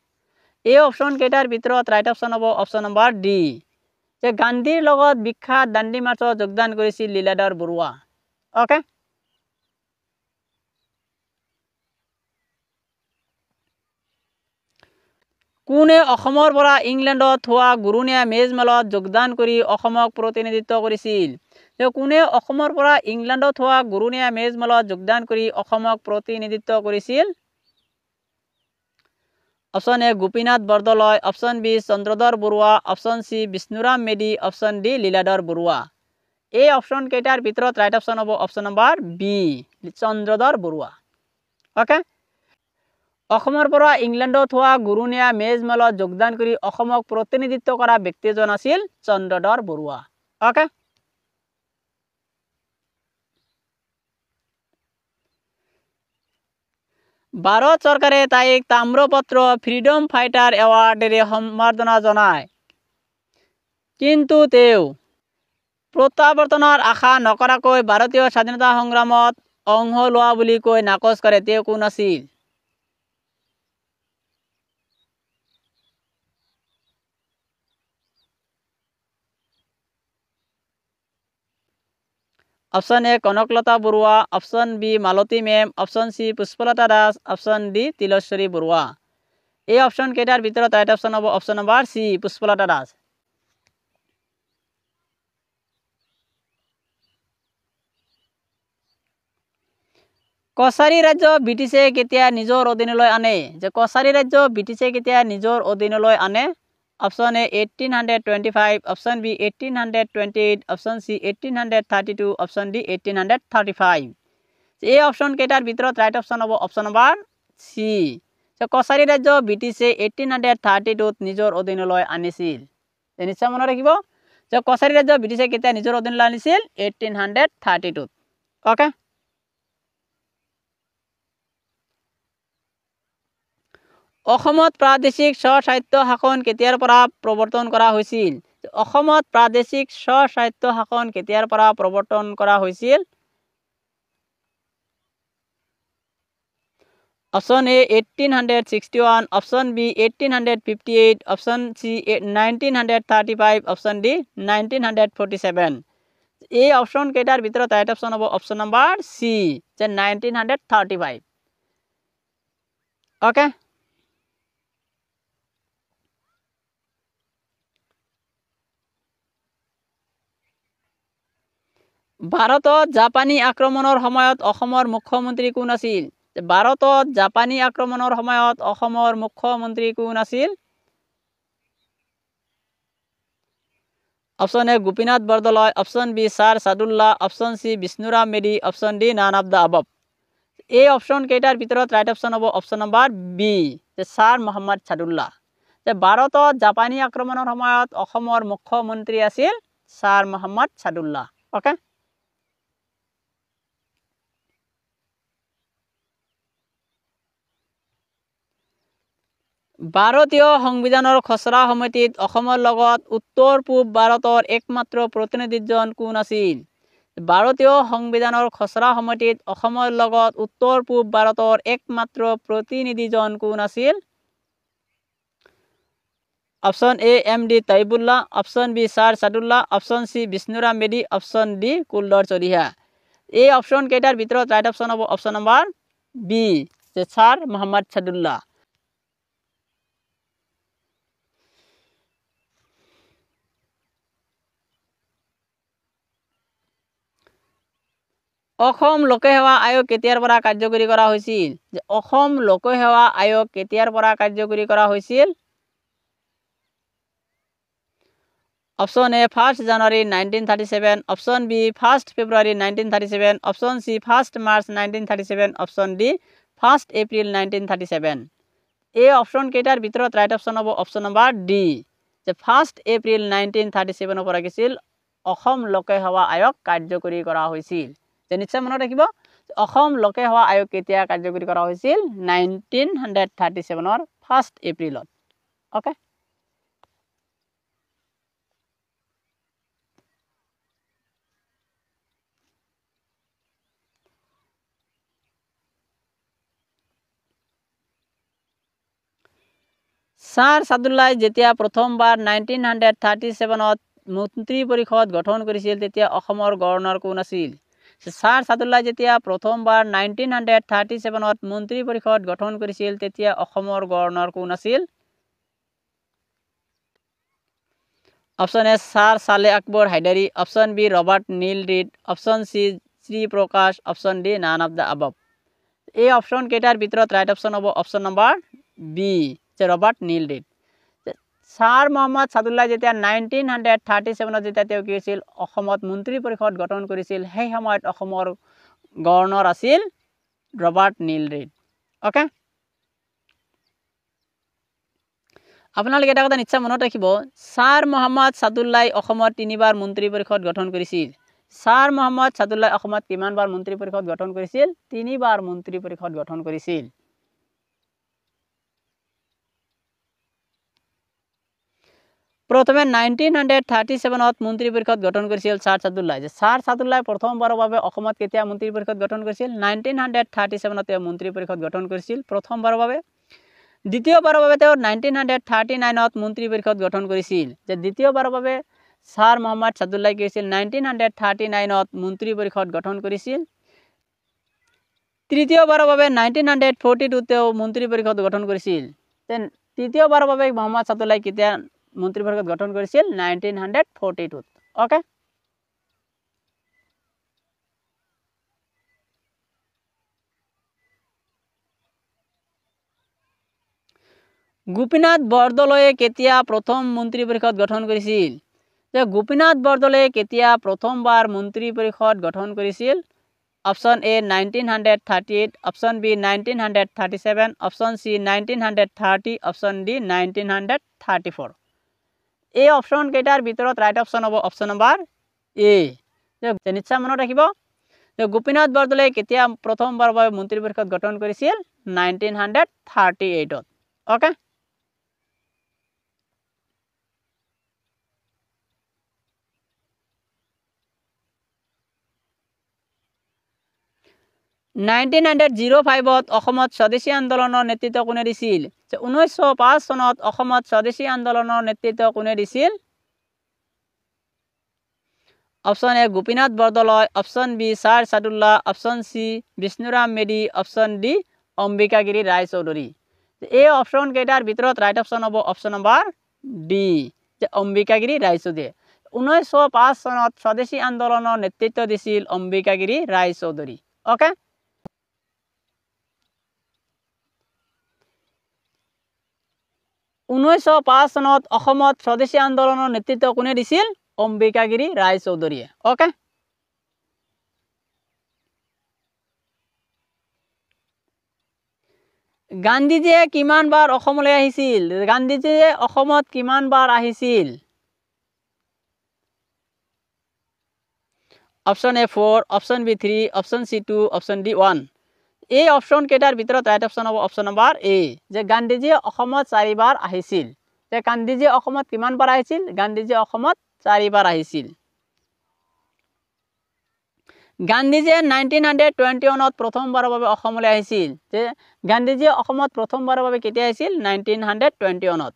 এই অপশন কেইটাৰ ভিতৰত ৰাইট অপশন হ'ব অপশন নম্বৰ ডি যে গান্ধীৰ লগত বিখ্যাত দাণ্ডি মাৰ্চত যোগদান কৰিছিল লীলাধৰ বৰুৱা ওকে কোনে অসমৰ পৰা ইংলেণ্ডত হোৱা গুৰুনীয়া মেজমেলত যোগদান কৰি অসমক প্ৰতিনিধিত্ব কৰিছিল যে কোনে অসমৰ পৰা ইংলেণ্ডত হোৱা গুৰুনীয়া মেজমেলত যোগদান কৰি অসমক প্ৰতিনিধিত্ব কৰিছিল option A Gopinath Bordoloi option B Chandradhar Barua option C Bishnuram Medhi option D Liladhar Barua এই অপশন কেইটাৰ ভিতৰত ৰাইট অপশন হ'ব option number B Chandradhar Barua okay অসমৰ পৰা ইংলেণ্ডত হোৱা গুৰুনীয়া মেজমেলত যোগদান কৰি অসমক প্ৰতিনিধিত্ব কৰা ব্যক্তিজন আছিল চন্দ্ৰধৰ বৰুৱা ওকে ভাৰত চৰকাৰে তাইক তাম্ৰপত্ৰ ফ্ৰীডম ফাইটাৰ এৱাৰ্ডেৰে সম্বৰ্ধনা জনায় কিন্তু তেওঁ প্ৰত্যাৱৰ্তনৰ আশা নকৰাকৈ ভাৰতীয় স্বাধীনতা সংগ্ৰামত অংশ লোৱা বুলি কৈ নাকচ কৰে তেওঁ কোন আছিল Option A Konokলতা Barua Option B Malati Mem Option C Pushpalata Das Option D Tileswari Barua এই অপশন কেইটাৰ ভিতৰত ৰাইট অপশন হ'ব option number C Pushpalata Das Kachari ৰাজ্য ব্ৰিটিছে কেতিয়া নিজৰ অধীনলৈ আনে যে কছাৰী ৰাজ্য ব্ৰিটিছে কেতিয়া নিজৰ অধীনলৈ আনে Option A 1825 Option B 1828 Option C 1832 Option D 1835 এই অপশন কেইটাৰ ভিতৰত ৰাইট অপশন হ'ব অপশন নম্বৰ সি কছাৰী ৰাজ্য ব্ৰিটিছে 1832 নিজৰ অধীনলৈ আনিছিল নিশ্চয় মনত ৰাখিব যে কছাৰী ৰাজ্য ব্ৰিটিছে কেতিয়া নিজৰ অধীনলৈ আনিছিল 1832 ওকে অসমত প্ৰাদেশিক স্ব-স্বায়ত্ব শাসন কেতিয়াৰ পৰা প্ৰৱৰ্তন কৰা হৈছিল অসমত প্ৰাদেশিক স্ব-স্বায়ত্ব শাসন কেতিয়াৰ পৰা প্ৰৱৰ্তন কৰা হৈছিল option A 1861, option B 1858, option C 1935, option D 1947। এই অপশন কেইটার ভিতৰত ৰাইট অপশন হব অপশন নাম্বাৰ সি, যে 1935। ওকে, ভাৰতত জাপানী আক্ৰমণৰ সময়ত অসমৰ মুখ্যমন্ত্ৰী কোন আছিল? ভাৰতত জাপানী আক্ৰমণৰ সময়ত অসমৰ মুখ্যমন্ত্ৰী কোন আছিল? Option A Gopinath Bordoloi, option B sir Saadullah, option C Bishnuram Medhi, option D none of the above. এই অপশন কেইটাৰ ভিতৰত ৰাইট অপশন হব অপশন নাম্বাৰ বি, যে স্যাৰ মোহাম্মদ সাদুল্লাহ। যে ভাৰতত জাপানী আক্ৰমণৰ সময়ত অসমৰ মুখ্যমন্ত্ৰী আছিল স্যাৰ মোহাম্মদ সাদুল্লাহ। ওকে, ভাৰতীয় সংবিধানৰ খচৰা সমিতিত অসমৰ লগত উত্তৰ পূব ভাৰতৰ একমাত্ৰ প্ৰতিনিধিজন কোন আছিল? ভাৰতীয় সংবিধানৰ খচৰা সমিতিত অসমৰ লগত উত্তৰ পূব ভাৰতৰ একমাত্ৰ প্ৰতিনিধিজন কোন আছিল? Option A M D Taibullah, option B sir Saadullah, option C Bishnuram Medhi, option D Kuladhar Chaliha. এই অপশন কেইটাৰ ভিতৰত ৰাইট অপশন হব অপশন নাম্বাৰ বি, যে স্যাৰ মোহাম্মদ সাদুল্লাহ। অসম লোকসেৱা আয়োগ কেতিয়াৰ পৰা কাৰ্যকৰী কৰা হৈছিল? যে অসম লোকসেৱা আয়োগ কেতিয়াৰ পৰা কাৰ্যকৰী কৰা হৈছিল? অপশন এ 1 জানুৱাৰী 1937, অপশন বি 1 ফেব্ৰুৱাৰী 1937, option C 1 March 1937, option D 1 April 1937। এই অপশন কেইটাৰ ভিতৰত ৰাইট অপশন হব অপশন নাম্বাৰ ডি, যে 1 এপ্ৰিল 1937 পৰা কিছিল অসম লোকসেৱা আয়োগ কাৰ্যকৰী কৰা হৈছিল। যে নিশ্চয় মনত ৰাখিব, অসম লোকসেৱা আয়োগ কেতিয়া কাৰ্যকৰী কৰা হৈছিল? 1937 1 এপ্ৰিলত। ওকে, স্যাৰ সাদুল্লাই যেতিয়া প্ৰথমবাৰ 1937 মন্ত্ৰী পৰিষদ গঠন কৰিছিল তেতিয়া অসমৰ গভৰ্ণৰ কোন আছিল? স্যাৰ সাদুল্লাই যেতিয়া প্ৰথমবাৰ 1937 মন্ত্ৰী পৰিষদ গঠন কৰিছিল তেতিয়া অসমৰ গভৰ্ণৰ কোন আছিল? Option A sir Saleh Akbar Hydari, option B Robert Neil Reid, option C Sri Prakash, option D none of the above. এই অপশন কেইটাৰ ভিতৰত ৰাইট অপশন হব অপশন নাম্বাৰ বি, যে Robert Neil Reid. Sir Mohammed Saadullah যেতিয়া 1937 যেতিয়া তেওঁ কি হৈছিল অসমত মন্ত্ৰী পৰিষদ গঠন কৰিছিল, সেই সময়ত অসমৰ গভৰ্ণৰ আছিল ৰবাৰ্ট নীল ৰিড। ওকে, আপোনালোকে এটা কথা নিশ্চয় মনত ৰাখিব, স্যাৰ মোহাম্মদ সাদুল্লাই অসমত 3বাৰ মন্ত্ৰী পৰিষদ গঠন কৰিছিল। স্যাৰ মোহাম্মদ সাদুল্লাই অসমত কিমানবাৰ মন্ত্ৰী পৰিষদ গঠন কৰিছিল? 3বাৰ মন্ত্ৰী পৰিষদ গঠন কৰিছিল। প্ৰথমে 1937 মন্ত্ৰী পৰিষদ গঠন কৰিছিল স্যাৰ সাদুল্লাই। যে স্যাৰ সাদুল্লাই প্ৰথমবাৰৰ বাবে অসমত কেতিয়া মন্ত্ৰী পৰিষদ গঠন কৰিছিল? 1937 মন্ত্ৰী পৰিষদ গঠন কৰিছিল প্ৰথমবাৰৰ বাবে। দ্বিতীয়বাৰৰ বাবে তেওঁ 1939 মন্ত্ৰী পৰিষদ গঠন কৰিছিল। যে দ্বিতীয়বাৰৰ বাবে স্যাৰ মোহাম্মদ সাদুল্লাই কি হৈছিল 1939 মন্ত্ৰী পৰিষদ গঠন কৰিছিল। তৃতীয়বাৰৰ বাবে 1942 তেওঁ মন্ত্ৰী পৰিষদ গঠন কৰিছিল। তৃতীয়বাৰৰ বাবে মোহাম্মদ সাদুল্লাই কেতিয়া মন্ত্ৰী পৰিষদ গঠন কৰিছিল? 1942। ওকে, গোপীনাথ বৰদলৈয়ে কেতিয়া প্ৰথম মন্ত্ৰী পৰিষদ গঠন কৰিছিল? যে গোপীনাথ বৰদলৈয়ে কেতিয়া প্ৰথমবাৰ মন্ত্ৰী পৰিষদ গঠন কৰিছিল? Option A 1938, option B 1937, option C 1930, option D 1934। এই অপশন কেইটাৰ ভিতৰত ৰাইট অপশন হব অপশন নাম্বাৰ এ। যে নিশ্চয় মনত ৰাখিব, যে গোপীনাথ বৰদলৈয়ে কেতিয়া প্ৰথমবাৰৰ বাবে মন্ত্ৰী পৰিষদ গঠন কৰিছিল? 1938। ওকে, 1905 অসমত স্বদেশী আন্দোলনৰ নেতৃত্ব কোনে দিছিল 1905 চনত অসমত স্বদেশী আন্দোলনৰ নেতৃত্ব কোনে দিছিল option A Gopinath Bordoloi option B sir Saadullah option C Bishnuram Medhi option D Ambikagiri Roy Chowdhury এই অপশন কেইটাৰ ভিতৰত ৰাইট অপশন হ'ব অপশন নম্বৰ ডি যে অম্বিকাগিৰি ৰায় চৌধুৰী 1905 চনত স্বদেশী আন্দোলনৰ নেতৃত্ব দিছিল অম্বিকাগিৰি ৰায় চৌধুৰী ওকে 1905 চনত অসমত স্বদেশী আন্দোলনৰ নেতৃত্ব কোনে দিছিল অম্বিকাগিৰি ৰায় চৌধুৰীয়ে ওকে গান্ধীজীয়ে কিমান বাৰ অসমলৈ আহিছিল গান্ধীজীয়ে অসমত কিমান বাৰ আহিছিল option A 4 option B 3 option C 2 option D 1 এই অপশন কেইটাৰ ভিতৰত ৰাইট অপশন হ'ব অপশন নম্বৰ এ যে গান্ধীজীয়ে অসমত 4 বাৰ আহিছিল যে গান্ধীজীয়ে অসমত কিমান বাৰ আহিছিল গান্ধীজীয়ে অসমত 4 বাৰ আহিছিল গান্ধীজীয়ে 1921ত প্ৰথমবাৰৰ বাবে অসমলৈ আহিছিল যে গান্ধীজীয়ে অসমত প্ৰথমবাৰৰ বাবে কেতিয়া আহিছিল 1921ত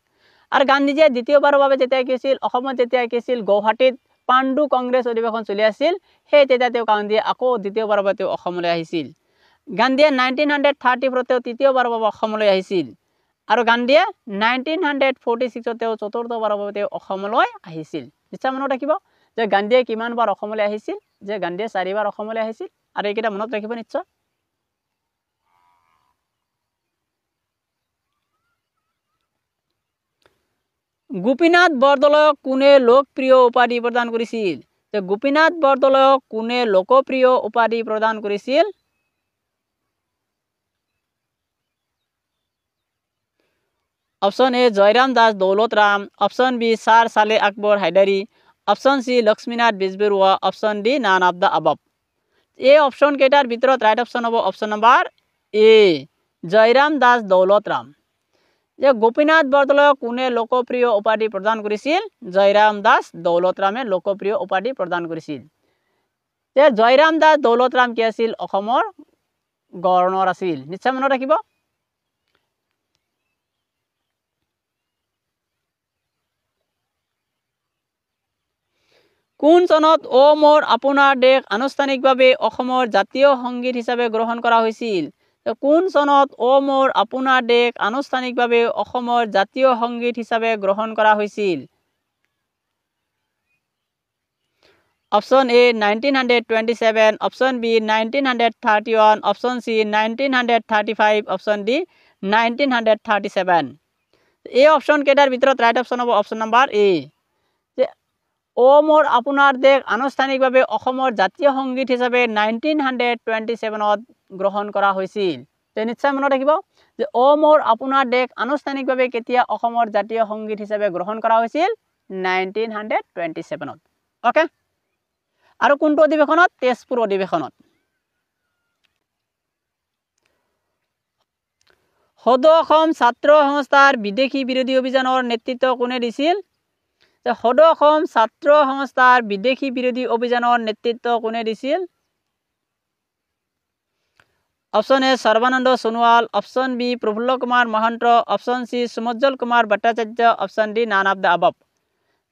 আৰু গান্ধীজীয়ে দ্বিতীয়বাৰৰ বাবে যেতিয়া আহিছিল অসমত যেতিয়া আহিছিল গুৱাহাটীত পাণ্ডু কংগ্ৰেছ অধিৱেশন চলি আছিল সেই তেতিয়া তেওঁ গান্ধীয়ে আকৌ দ্বিতীয়বাৰৰ বাবে তেওঁ অসমলৈ আহিছিল গান্ধীয়ে 1934 তেওঁ তৃতীয়বাৰৰ বাবে অসমলৈ আহিছিল আৰু গান্ধীয়ে 1946 তেওঁ চতুৰ্থবাৰৰ বাবে তেওঁ অসমলৈ আহিছিল নিশ্চয় মনত ৰাখিব যে গান্ধীয়ে কিমান বাৰ অসমলৈ আহিছিল যে গান্ধীয়ে 4 বাৰ অসমলৈ আহিছিল আৰু এইকেইটা মনত ৰাখিব নিশ্চয় গোপীনাথ বৰদলৈক কোনে লোকপ্ৰিয় উপাধি প্ৰদান কৰিছিল যে গোপীনাথ বৰদলৈক কোনে লোকপ্ৰিয় উপাধি প্ৰদান কৰিছিল option A Jairam Das Daulatram option B sir Saleh Akbar Hydari option C Lakshminath Bezbaroa option D none of the above এই অপশন কেইটাৰ ভিতৰত ৰাইট অপশন হ'ব option number A Jairam Das Daulatram যে গোপীনাথ বৰদলৈক কোনে লোকপ্ৰিয় উপাধি প্ৰদান কৰিছিল জয়ৰাম দাস দৌলতৰামে লোকপ্ৰিয় উপাধি প্ৰদান কৰিছিল যে জয়ৰাম দাস দৌলতৰাম কি আছিল অসমৰ গৱৰ্ণৰ আছিল নিশ্চয় মনত ৰাখিব কোন চনত অ মোৰ আপোনাৰ দেশ আনুষ্ঠানিকভাৱে অসমৰ জাতীয় সংগীত হিচাপে গ্ৰহণ কৰা হৈছিল কোন চনত অ মোৰ আপোনাৰ দেশ আনুষ্ঠানিকভাৱে অসমৰ জাতীয় সংগীত হিচাপে গ্ৰহণ কৰা হৈছিল option A 1927 option B 1931 option C 1935 option D 1937 এই অপশন কেইটাৰ ভিতৰত ৰাইট অপশন হ'ব অপশন নম্বৰ এ অ মোৰ আপোনাৰ দেশ আনুষ্ঠানিকভাৱে অসমৰ জাতীয় সংগীত হিচাপে 1927ত গ্ৰহণ কৰা হৈছিল তে নিশ্চয় মনত ৰাখিব যে অ মোৰ আপোনাৰ দেশ আনুষ্ঠানিকভাৱে কেতিয়া অসমৰ জাতীয় সংগীত হিচাপে গ্ৰহণ কৰা হৈছিল 1927ত ওকে আৰু কোনটো অধিৱেশনত তেজপুৰ অধিৱেশনত সদৌ অসম ছাত্ৰ সংস্থাৰ বিদেশী বিৰোধী অভিযানৰ নেতৃত্ব কোনে দিছিল সদৌ অসম ছাত্ৰ সংস্থাৰ বিদেশী বিৰোধী অভিযানৰ নেতৃত্ব কোনে দিছিল option A Sarbananda Sonowal option B Prafulla Kumar Mahanta option C Samujjal Kumar Bhattacharya option D none of the above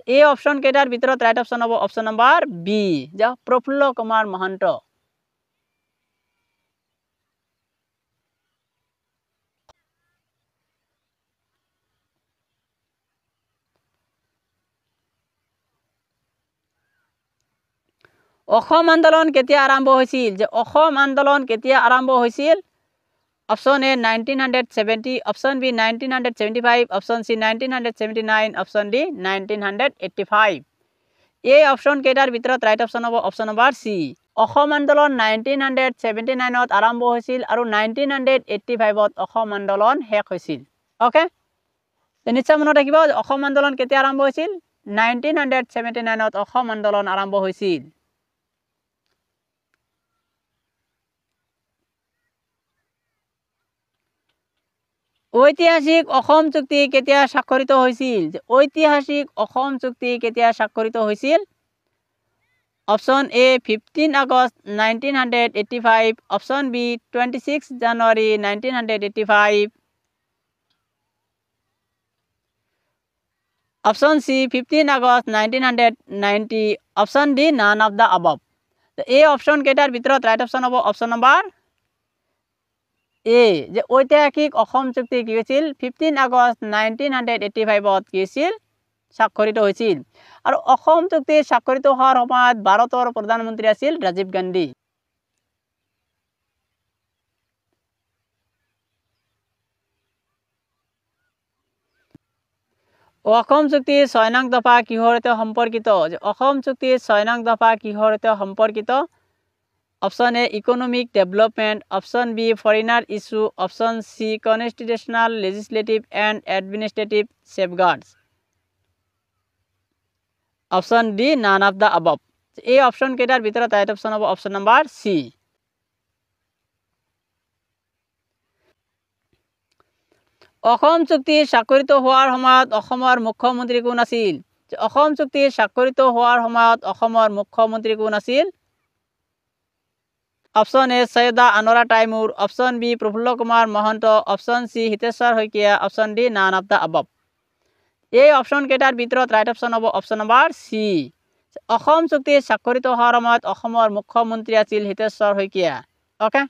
এই অপশন কেইটাৰ ভিতৰত ৰাইট অপশন হ'ব অপশন নম্বৰ বি যে প্ৰফুল্ল কুমাৰ মহন্ত অসম আন্দোলন কেতিয়া আৰম্ভ হৈছিল যে অসম আন্দোলন কেতিয়া আৰম্ভ হৈছিল option A 1970 option B 1975 option C 1979 option D 1985 এই অপশন কেইটাৰ ভিতৰত ৰাইট অপশন হ'ব অপশন নম্বৰ সি অসম আন্দোলন 1979ত আৰম্ভ হৈছিল আৰু 1985ত অসম আন্দোলন শেষ হৈছিল ওকে নিশ্চয় মনত ৰাখিব অসম আন্দোলন কেতিয়া আৰম্ভ হৈছিল 1979ত অসম আন্দোলন আৰম্ভ হৈছিল ঐতিহাসিক অসম চুক্তি কেতিয়া স্বাক্ষৰিত হৈছিল ঐতিহাসিক অসম চুক্তি কেতিয়া স্বাক্ষৰিত হৈছিল option A 15 August 1985, option B 26 January 1985, option C 15 August 1990, option D none of the above. তো এই অপশন কেইটার ভিতৰত ৰাইট অপশন হ'ব অপশন নাম্বাৰ এ, যে ঐতিহাসিক অসম চুক্তি কি হৈছিল 15 আগস্ট 1985 কি হৈছিল স্বাক্ষৰিত হৈছিল। আৰু অসম চুক্তি স্বাক্ষৰিত হোৱাৰ সময়ত ভাৰতৰ প্ৰধানমন্ত্ৰী আছিল ৰাজীৱ গান্ধী। অসম চুক্তি 6 নং দফা কিহৰ সৈতে সম্পৰ্কিত? যে অসম চুক্তি 6 নং দফা কিহৰ সৈতে সম্পৰ্কিত? Option A economic development, option B foreigner issue, option C constitutional legislative and administrative safeguards, option D none of the above. এই অপশন কেইটার ভিতৰত ৰাইট অপশন হ'ব অপশন নাম্বাৰ সি। অসম চুক্তি স্বাক্ষৰিত হোৱাৰ সময়ত অসমৰ মুখ্যমন্ত্ৰী কোন আছিল? অসম চুক্তি স্বাক্ষৰিত হোৱাৰ সময়ত অসমৰ মুখ্যমন্ত্ৰী কোন আছিল? Option A Syeda Anowara Taimur, option B Prafulla Kumar Mahanta, option C Hiteswar Saikia, option D none of the above. এই অপশন কেইটাৰ ভিতৰত ৰাইট অপশন হ'ব অপশন নাম্বাৰ সি। অসম চুক্তি স্বাক্ষৰিত হোৱাৰ সময়ত অসমৰ মুখ্যমন্ত্ৰী আছিল হিতেশ্বৰ শইকীয়া। অকে,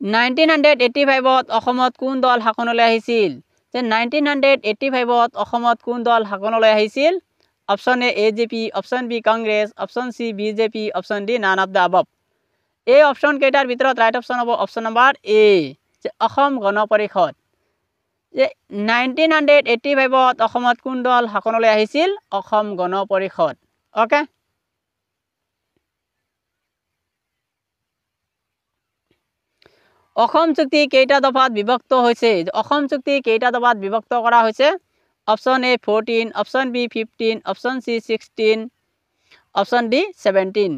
নাইনটিন 1985 অসমত কোন দল শাসনলৈ আহিছিল? যে 1985 অসমত কোন দল শাসনলৈ আহিছিল? Option A AJP, option B Congress, option C BJP, option D none of the above. এই অপশন কেইটাৰ ভিতৰত ৰাইট অপশন হ'ব অপশন নাম্বাৰ এ, যে অসম গণ পৰিষদ। যে 1985 অসমত কোন দল শাসনলৈ আহিছিল? অসম গণ পৰিষদ। অকে, অসম চুক্তি কেইটা দফাত বিভক্ত হৈছে? অসম চুক্তি কেইটা দফাত বিভক্ত কৰা হৈছে? Option A 14, option B 15, option C 16, option D 17।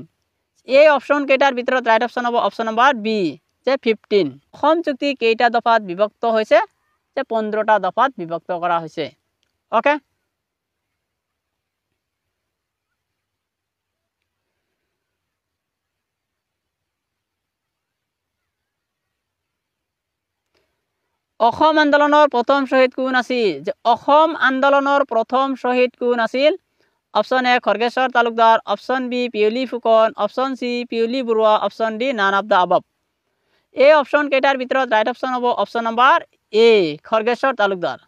এই অপশন কেইটাৰ ভিতৰত ৰাইট অপশন হ'ব অপশন নাম্বাৰ বি, যে 15। অসম চুক্তি কেইটা দফাত বিভক্ত হৈছে? যে 15টা দফাত বিভক্ত কৰা হৈছে। অকে, অসম আন্দোলনৰ প্ৰথম শ্বহীদ কোন আছিল? যে অসম আন্দোলনৰ প্ৰথম শ্বহীদ কোন আছিল? Option A Khargeswar Talukdar, option B Piyali Phukan, option C Piyali Barua, option D none of the above. এই অপশন কেইটাৰ ভিতৰত ৰাইট অপশন হ'ব option number A, Khargeswar Talukdar.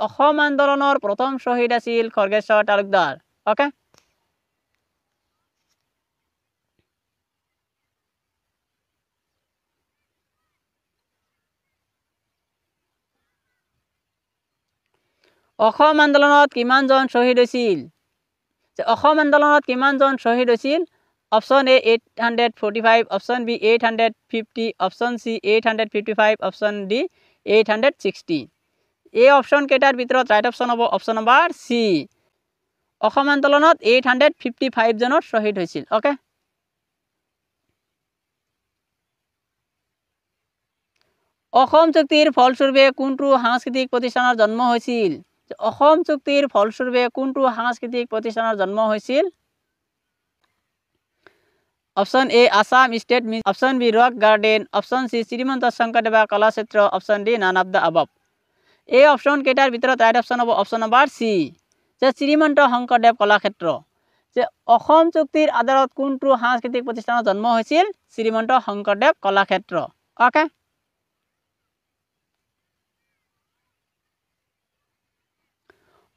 Assam আন্দোলনৰ প্ৰথম শ্বহীদ আছিল খৰ্গেশ্বৰ তালুকদাৰ। অকে, অসম আন্দোলনত কিমানজন শ্বহীদ হৈছিল? অসম আন্দোলনত কিমানজন শ্বহীদ হৈছিল? Option A 845, option B 850, option C 855, option D 860। এই অপশন কেইটাৰ ভিতৰত ৰাইট অপশন হ'ব অপশন নাম্বাৰ সি। অসম আন্দোলনত 855 জনৰ শ্বহীদ হৈছিল। অকে, অসম চুক্তিৰ ফলস্বৰূপে কোনটো সাংস্কৃতিক প্ৰতিষ্ঠানৰ জন্ম হৈছিল? অসম চুক্তিৰ ফলস্বৰূপে কোনটো সাংস্কৃতিক প্ৰতিষ্ঠানৰ জন্ম হৈছিল? Option A Assam state museum, option B rock garden, option C Srimanta Sankardeva Kalakshetra, option D none of the above. এই অপশন কেইটাৰ ভিতৰত ৰাইট অপশন হ'ব অপশন নাম্বাৰ সি, যে শ্ৰীমন্ত শংকৰদেৱ কলাক্ষেত্ৰ। যে অসম চুক্তিৰ আধাৰত কোনটো সাংস্কৃতিক প্ৰতিষ্ঠানৰ জন্ম হৈছিল? শ্ৰীমন্ত শংকৰদেৱ কলাক্ষেত্ৰ। অকে,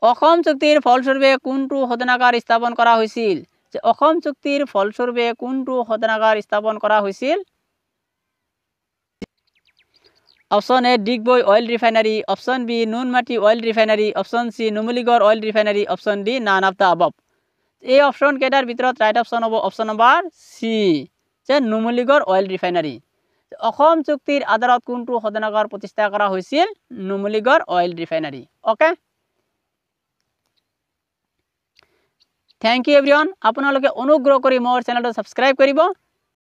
অসম চুক্তিৰ ফলস্বৰূপে কোনটো শোধনাগাৰ স্থাপন কৰা হৈছিল? যে অসম চুক্তিৰ ফলস্বৰূপে কোনটো শোধনাগাৰ স্থাপন কৰা হৈছিল? Option A Digboi oil refinery, option B Noonmati oil refinery, option C Numaligarh oil refinery, option D none of the above. এই অপশন কেইটাৰ ভিতৰত ৰাইট অপশন হ'ব অপশন নাম্বাৰ সি, যে নুমলীগড় অইল ৰিফাইনাৰী। অসম চুক্তিৰ আধাৰত কোনটো শোধনাগাৰ প্ৰতিষ্ঠা কৰা হৈছিল? Numaligarh oil refinery. Okay, thank you everyone. আপোনালোকে অনুগ্ৰহ কৰি মোৰ চেনেলটো ছাবস্ক্ৰাইব কৰিব।